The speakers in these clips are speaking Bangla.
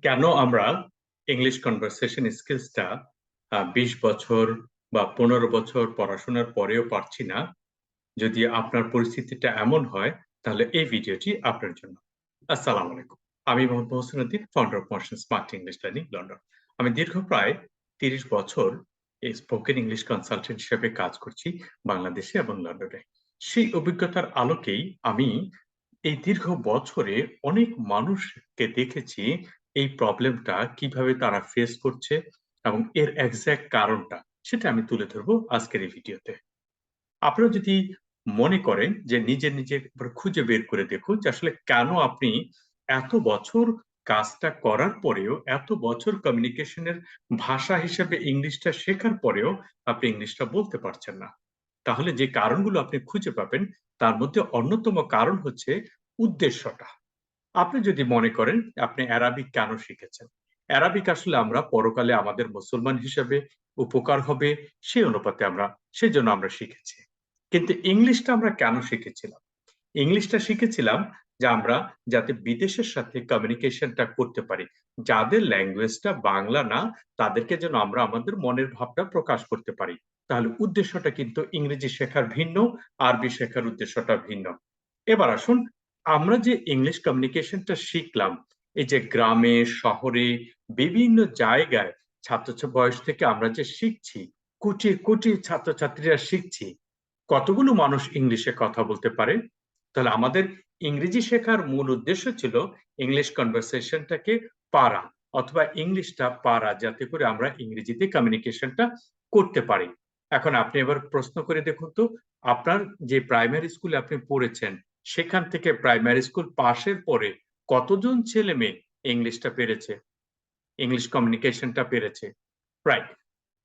কেন আমরা ইংলিশ কনভারসেশন স্কিলসটা 20 বছর বা 15 বছর পড়াশোনার পরেও পারছি না? যদি আপনার পরিস্থিতিটা এমন হয়, তাহলে এই ভিডিওটি আপনার জন্য। আসসালামু আলাইকুম। আমি Mohammad Mohsin, founder of motion smart English learning London. আমি দীর্ঘ প্রায় 30 বছর এই স্পোকেন ইংলিশ কনসালটেন্ট হিসেবে কাজ করছি বাংলাদেশে এবং লন্ডনে। সেই অভিজ্ঞতার আলোকেই আমি এই দীর্ঘ বছরে অনেক মানুষকে দেখেছি এই প্রবলেমটা কিভাবে তারা ফেস করছে এবং এর এক্সাক্ট কারণটা সেটা আমি তুলে ধরবো আজকের এই ভিডিওতে। আপনারা যদি মনে করেন যে নিজে খুঁজে বের করে দেখুন যে আসলে কেন আপনি এত বছর কাজটা করার পরেও, এত বছর কমিউনিকেশনের ভাষা হিসেবে ইংলিশটা শেখার পরেও আপনি ইংলিশটা বলতে পারছেন না। তাহলে যে কারণগুলো আপনি খুঁজে পাবেন তার মধ্যে অন্যতম কারণ হচ্ছে উদ্দেশ্যটা। আপনি যদি মনে করেন আপনি অ্যারাবিক কেন শিখেছেন, অ্যারাবিক আসলে আমরা পরকালে আমাদের মুসলমান হিসেবে উপকার হবে সেই অনুপাতে আমরা সেজন্য আমরা শিখেছি। কিন্তু ইংলিশটা আমরা কেন শিখেছিলাম? ইংলিশটা শিখেছিলাম যে আমরা যাতে বিদেশের সাথে কমিউনিকেশনটা করতে পারি, যাদের ল্যাঙ্গুয়েজটা বাংলা না তাদেরকে যেন আমরা আমাদের মনের ভাবটা প্রকাশ করতে পারি। তাহলে উদ্দেশ্যটা কিন্তু ইংরেজি শেখার ভিন্ন, আরবি শেখার উদ্দেশ্যটা ভিন্ন। এবার আসুন, আমরা যে ইংলিশ কমিউনিকেশনটা শিখলাম, এই যে গ্রামে শহরে বিভিন্ন জায়গায় ছাত্র বয়স থেকে আমরা যে শিখছি, কোটি কোটি ছাত্রছাত্রীরা শিখছি, কতগুলো মানুষ ইংলিশে কথা বলতে পারে? তাহলে আমাদের ইংরেজি শেখার মূল উদ্দেশ্য ছিল ইংলিশ কনভারসেশনটাকে পারা, অথবা ইংলিশটা পারা, যাতে করে আমরা ইংরেজিতে কমিউনিকেশনটা করতে পারি। এখন আপনি এবার প্রশ্ন করে দেখুন তো, আপনার যে প্রাইমারি স্কুলে আপনি পড়েছেন সেখান থেকে প্রাইমারি স্কুল পাশের পরে কতজন ছেলে মেয়ে ইংলিশটা পেরেছে, ইংলিশ কমিউনিকেশনটা পেরেছে? রাইট।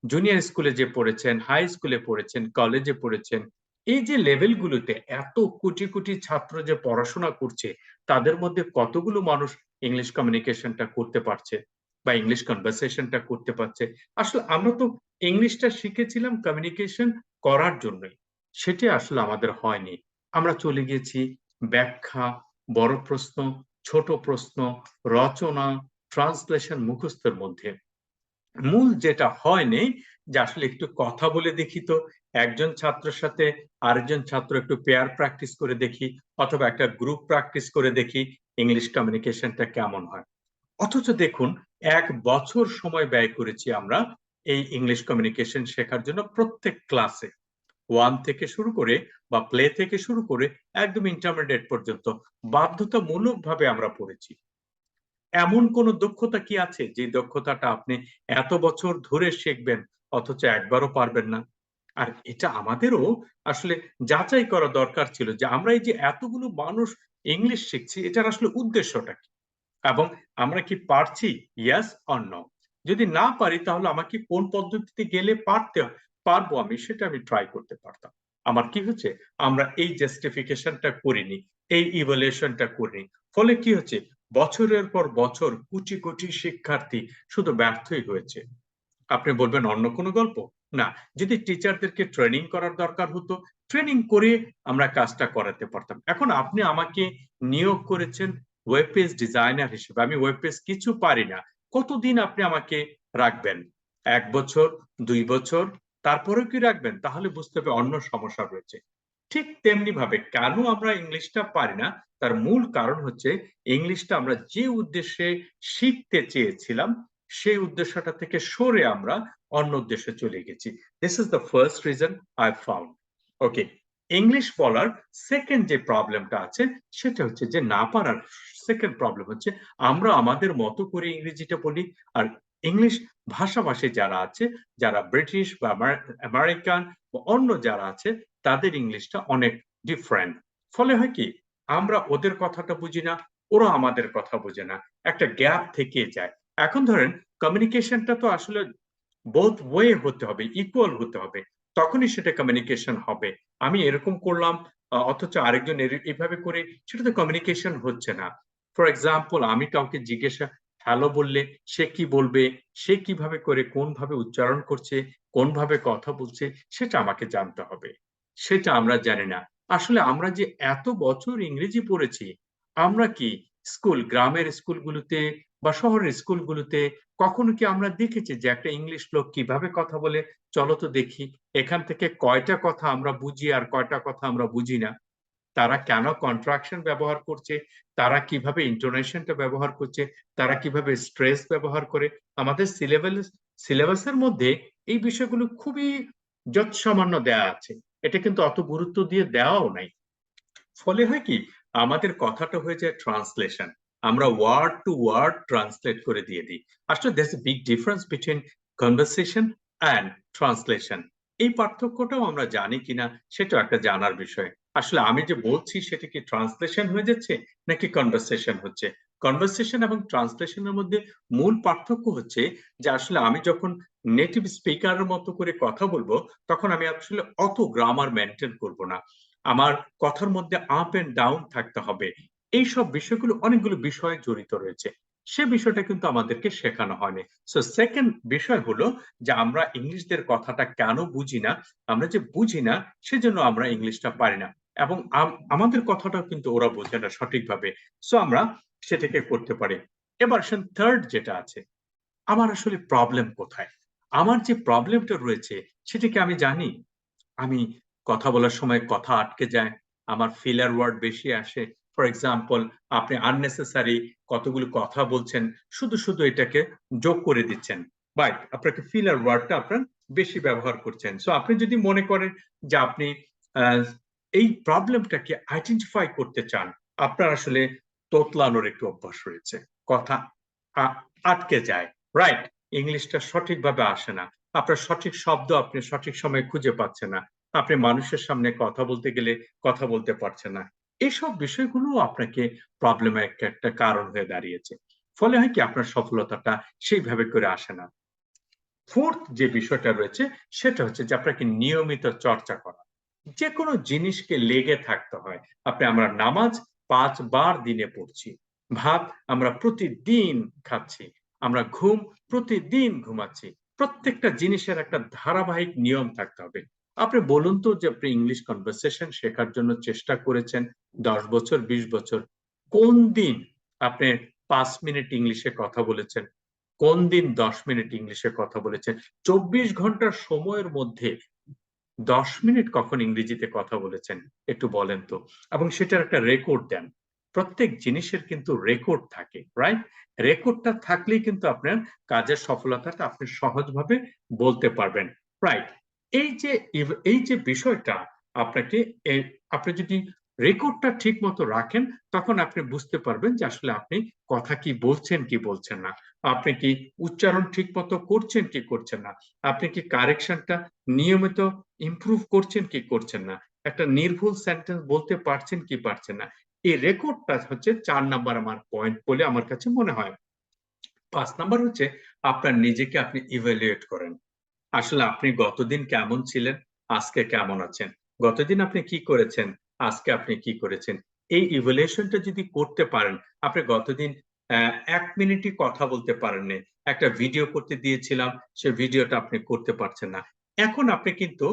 জুনিয়র স্কুলে যে পড়েছেন, হাই স্কুলে পড়েছেন, কলেজে পড়েছেন, এই যে লেভেলগুলোতে এত কোটি কোটি ছাত্র যে পড়াশোনা করছে, তাদের মধ্যে কতগুলো মানুষ ইংলিশ কমিউনিকেশনটা করতে পারছে বা ইংলিশ কনভারসেশনটা করতে পারছে? আসলে আমরা তো ইংলিশটা শিখেছিলাম কমিউনিকেশন করার জন্যই, সেটি আসলে আমাদের হয়নি। আমরা চলে গিয়েছি ব্যাখ্যা, বড় প্রশ্ন, ছোট প্রশ্ন, রচনা, ট্রান্সলেশন মুখস্থের মধ্যে। মূল যেটা হয়নি যে আসলে একটু কথা বলে দেখি তো, একজন ছাত্রের সাথে আরেকজন ছাত্র একটু পেয়ার প্র্যাকটিস করে দেখি, অথবা একটা গ্রুপ প্র্যাকটিস করে দেখি ইংলিশ কমিউনিকেশনটা কেমন হয়। অথচ দেখুন, 1 বছর সময় ব্যয় করেছি আমরা এই ইংলিশ কমিউনিকেশন শেখার জন্য। প্রত্যেক ক্লাসে 1 থেকে শুরু করে বা প্লে থেকে শুরু করে একদম ইন্টারমিডিয়েট পর্যন্ত বাধ্যতামূলক ভাবে আমরা পড়েছি। এমন কোন দক্ষতা কি আছে যে দক্ষতাটা আপনি এত বছর ধরে শিখবেন অথচ একবারও পারবেন না? আর এটা আমাদেরও আসলে যাচাই করা দরকার ছিল যে আমরা এই যে এতগুলো মানুষ ইংলিশ শিখছি, এটার আসলে উদ্দেশ্যটা কি, এবং আমরা কি পারছি, ইয়েস অর নো? যদি না পারি তাহলে আমাকে কোন পদ্ধতিতে গেলে পারবো আমি, সেটা আমি ট্রাই করতে পারতাম। আমার কি হচ্ছে, আমরা এই জাস্টিফিকেশনটা করিনি, এই ইভালুয়েশনটা করিনি। ফলে কি হচ্ছে, বছরের পর বছর কোটি কোটি শিক্ষার্থী শুধু ব্যর্থই হয়েছে। আপনি বলবেন অন্য কোনো গল্প? না, যদি টিচারদেরকে ট্রেনিং করার দরকার হতো, ট্রেনিং করে আমরা কাজটা করাতে পারতাম। এখন আপনি আমাকে নিয়োগ করেছেন ওয়েব পেজ ডিজাইনার হিসেবে, আমি ওয়েব পেজ কিছু পারি না। কতদিন আপনি আমাকে রাখবেন? 1 বছর, 2 বছর, তারপরেও কি রাখবেন? তাহলে বুঝতে হবে অন্য সমস্যা রয়েছে। ঠিক তেমনি ভাবে কেন আমরা ইংলিশটা পারি না, তার মূল কারণ হচ্ছে ইংলিশটা আমরা যে উদ্দেশ্যে শিখতে চেয়েছিলাম সেই উদ্দেশ্যটা থেকে সরে আমরা অন্য উদ্দেশ্যে চলে গেছি। This is the first reason I found. Okay, English বলার সেকেন্ড যে প্রবলেমটা আছে সেটা হচ্ছে যে না পারার সেকেন্ড প্রবলেম হচ্ছে আমরা আমাদের মতো করে ইংরেজিটা বলি, আর ইংলিশ ভাষাভাষী যারা আছে, যারা ব্রিটিশ বা আমেরিকান বা অন্য যারা আছে, তাদের ইংলিশটা অনেক ডিফারেন্ট। ফলে হয় কি, আমরা ওদের কথাটা বুঝি না, ওরা আমাদের কথা বোঝে না, একটা গ্যাপ থেকে যায়। এখন ধরেন, কমিউনিকেশনটা তো আসলে বোথ ওয়ে হতে হবে, ইকুয়াল হতে হবে, তখনই সেটা কমিউনিকেশন হবে। আমি এরকম করলাম অথচ আরেকজন এইভাবে করে, সেটা তো কমিউনিকেশন হচ্ছে না। ফর এক্সাম্পল, আমি কাউকে জিজ্ঞাসা হ্যালো বললে সে কি বলবে, সে কিভাবে করে কোন ভাবে উচ্চারণ করছে, কোন ভাবে কথা বলছে, সেটা আমাকে জানতে হবে। সেটা আমরা জানি না। আসলে আমরা যে এত বছর ইংরেজি পড়েছি, আমরা কি গ্রামের স্কুলগুলোতে বা শহরের স্কুলগুলোতে কখনো কি আমরা দেখেছি যে একটা ইংলিশ লোক কিভাবে কথা বলে? চলো তো দেখি এখান থেকে কয়টা কথা আমরা বুঝি আর কয়টা কথা আমরা বুঝি না। তারা কেন কন্ট্রাকশন ব্যবহার করছে, তারা কিভাবে ইন্টোনেশনটা ব্যবহার করছে, তারা কিভাবে স্ট্রেস ব্যবহার করে। আমাদের সিলেবাসের মধ্যে এই বিষয়গুলো খুবই যৎসামান্য দেয়া আছে, এটা কিন্তু অত গুরুত্ব দিয়ে দেওয়াও নাই। ফলে হয় কি, আমাদের কথাটা হয়ে যায় ট্রান্সলেশন, আমরা ওয়ার্ড টু ওয়ার্ড ট্রান্সলেট করে দিয়ে দিই। আসলে there's a big difference between conversation and translation. এই পার্থক্যটাও আমরা জানি কিনা সেটাও একটা জানার বিষয়। আসলে আমি যে বলছি সেটা কি ট্রান্সলেশন হয়ে যাচ্ছে নাকি কনভারসেশন হচ্ছে? কনভারসেশন এবং ট্রান্সলেশনের মধ্যে মূল পার্থক্য হচ্ছে যে আসলে আমি যখন নেটিভ স্পিকারের মতো করে কথা বলবো, তখন আমি আসলে অত গ্রামার মেনটেন করব না, আমার কথার মধ্যে আপ এন্ড ডাউন থাকতে হবে। এই সব বিষয়গুলো, অনেকগুলো বিষয় জড়িত রয়েছে, সে বিষয়টা কিন্তু আমাদেরকে শেখানো হয়নি। সো সেকেন্ড বিষয় হলো যে আমরা ইংলিশদের কথাটা কেন বুঝি না? আমরা যে বুঝি না সেজন্য আমরা ইংলিশটা পারি না, এবং আমাদের কথাটাও কিন্তু ওরা বোঝে না সঠিকভাবে। সো আমরা সেটাকে করতে পারি। এবার থার্ড যেটা আছে, আমার আসলে প্রবলেম কোথায়? আমার যে প্রবলেমটা রয়েছে সেটা কি আমি জানি? আমি কথা বলার সময় কথা আটকে যায়, আমার ফিলার ওয়ার্ড বেশি আসে। ফর এক্সাম্পল, আপনি আননেসেসারি কতগুলো কথা বলছেন, শুধু শুধু এটাকে যোগ করে দিচ্ছেন, বা আপনাকে ফিলার ওয়ার্ডটা আপনার বেশি ব্যবহার করছেন। সো আপনি যদি মনে করেন যে আপনি আহ, এই প্রবলেমটাকে আইডেন্টিফাই করতে চান, আপনার আসলে তোতলানোর একটু অভ্যাস রয়েছে, কথা আটকে যায়, রাইট? ইংলিশটা সঠিকভাবে আসে না, আপনার সঠিক শব্দ আপনি সঠিক সময়ে খুঁজে পাচ্ছেন না, আপনি মানুষের সামনে কথা বলতে গেলে কথা বলতে পারছেন না। এসব বিষয়গুলো আপনাকে প্রবলেমের একটা কারণ হয়ে দাঁড়িয়েছে। ফলে হয় কি, আপনার সফলতাটা সেইভাবে করে আসে না। ফোর্থ যে বিষয়টা রয়েছে সেটা হচ্ছে যে আপনাকে নিয়মিত চর্চা করা। যে কোনো জিনিসকে লেগে থাকতে হয়। আমরা নামাজ 5 বার দিনে পড়ছি, ভাত আমরা প্রতিদিন খাচ্ছি, আমরা ঘুম প্রতিদিন ঘুমাচ্ছি। প্রত্যেকটা জিনিসের একটা ধারাবাহিক নিয়ম থাকতে হবে। আপনি বলুন তো যে আপনি ইংলিশ কনভারসেশন শেখার জন্য চেষ্টা করেছেন 10 বছর, 20 বছর, কোন দিন আপনি 5 মিনিট ইংলিশে কথা বলেছেন? কোন দিন 10 মিনিট ইংলিশে কথা বলেছেন? 24 ঘন্টার সময়ের মধ্যে 10 মিনিট কখন ইংরেজিতে কথা বলেছেন? একটু বলেন তো। এবং সেটার একটা রেকর্ড দেন। প্রত্যেক জিনিসের কিন্তু রেকর্ড থাকে, রাইট? রেকর্ডটা থাকলেই কিন্তু আপনার কাজের সফলতাটা আপনি সহজভাবে বলতে পারবেন, রাইট? এই যে বিষয়টা আপনাকে, আপনি যদি রেকর্ডটা ঠিক মতো রাখেন, তখন আপনি বুঝতে পারবেন যে আসলে আপনি কথা কি বলছেন কি বলছেন না, আপনি কি উচ্চারণ ঠিক মতো করছেন কি করছেন না, আপনি কি কারেকশনটা নিয়মিত ইমপ্রুভ করছেন কি করছেন না, একটা নির্ভুল সেন্টেন্স বলতে পারছেন কি পারছেন না। এই রেকর্ডটা হচ্ছে 4 নাম্বার আমার পয়েন্ট বলে আমার কাছে মনে হয়। 5 নাম্বার হচ্ছে আপনার নিজেকে আপনি ইভ্যালুয়েট করেন। আসলে আপনি গতদিন কেমন ছিলেন, আজকে কেমন আছেন? গতদিন আপনি কি করেছেন, আজকে আপনি কি করেছেন? এই ইভ্যালুয়েশনটা যদি করতে পারেন, আপনি গতদিন 1 মিনিটই কথা বলতে পারেননি, একটা ভিডিও করতে দিয়েছিলাম, সে ভিডিওটা আপনি করতে পারছেন না। এখন আপনি কিন্তু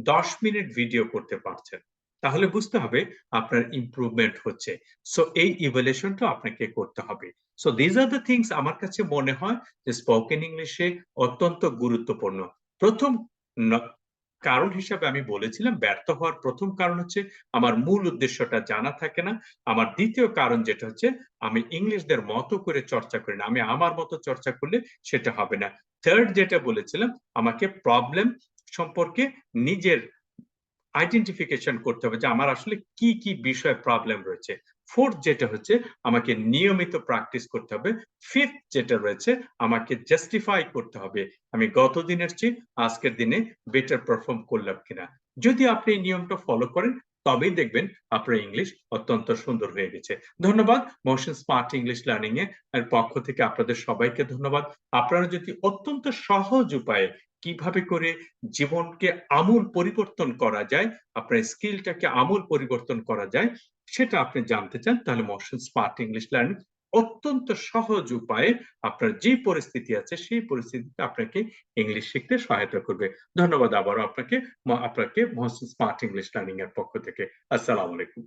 10 মিনিট ভিডিও করতে পারছেন। তাহলে বুঝতে হবে আপনার ইমপ্রুভমেন্ট হচ্ছে। সো এই ইভ্যালুয়েশনটা আপনাকে করতে হবে। So this are the things আমার কাছে মনে হয় যে স্পোকেন ইংলিশে অত্যন্ত গুরুত্বপূর্ণ। প্রথম কারণ হিসাবে আমি বলেছিলাম, ব্যর্থ হওয়ার প্রথম কারণ হচ্ছে আমার মূল উদ্দেশ্যটা জানা থাকে না। আমার দ্বিতীয় কারণ যেটা হচ্ছে, আমি ইংলিশদের মতো করে চর্চা করি না, আমি আমার মতো চর্চা করলে সেটা হবে না। থার্ড যেটা বলেছিলাম, আমাকে প্রবলেম সম্পর্কে নিজের আইডেন্টিফিকেশন করতে হবে যে আমার আসলে কি কি বিষয়ে প্রবলেম রয়েছে। ফোর্থ যেটা হচ্ছে, আমাকে নিয়মিত প্র্যাকটিস করতে হবে। ফিফথ যেটা রয়েছে, আমাকে জাস্টিফাই করতে হবে আমি গত দিনের চেয়ে আজকের দিনে বেটার পারফর্ম করলাম কিনা। যদি আপনি এই নিয়মটা ফলো করেন, তবেই দেখবেন আপনার ইংলিশ অত্যন্ত সুন্দর হয়ে গেছে। ধন্যবাদ। মোশন স্মার্ট ইংলিশ লার্নিং এর পক্ষ থেকে আপনাদের সবাইকে ধন্যবাদ। আপনারা যদি অত্যন্ত সহজ উপায়ে কিভাবে করে জীবনকে আমূল পরিবর্তন করা যায়, আপনার স্কিলটাকে আমূল পরিবর্তন করা যায়, সেটা আপনি জানতে চান, তাহলে মোশন স্মার্ট ইংলিশ লার্নিং অত্যন্ত সহজ উপায়ে আপনার যে পরিস্থিতি আছে সেই পরিস্থিতিতে আপনাকে ইংলিশ শিখতে সহায়তা করবে। ধন্যবাদ আবারও আপনাকে মোহসিন স্মার্ট ইংলিশ লার্নিং এর পক্ষ থেকে। আসসালামু আলাইকুম।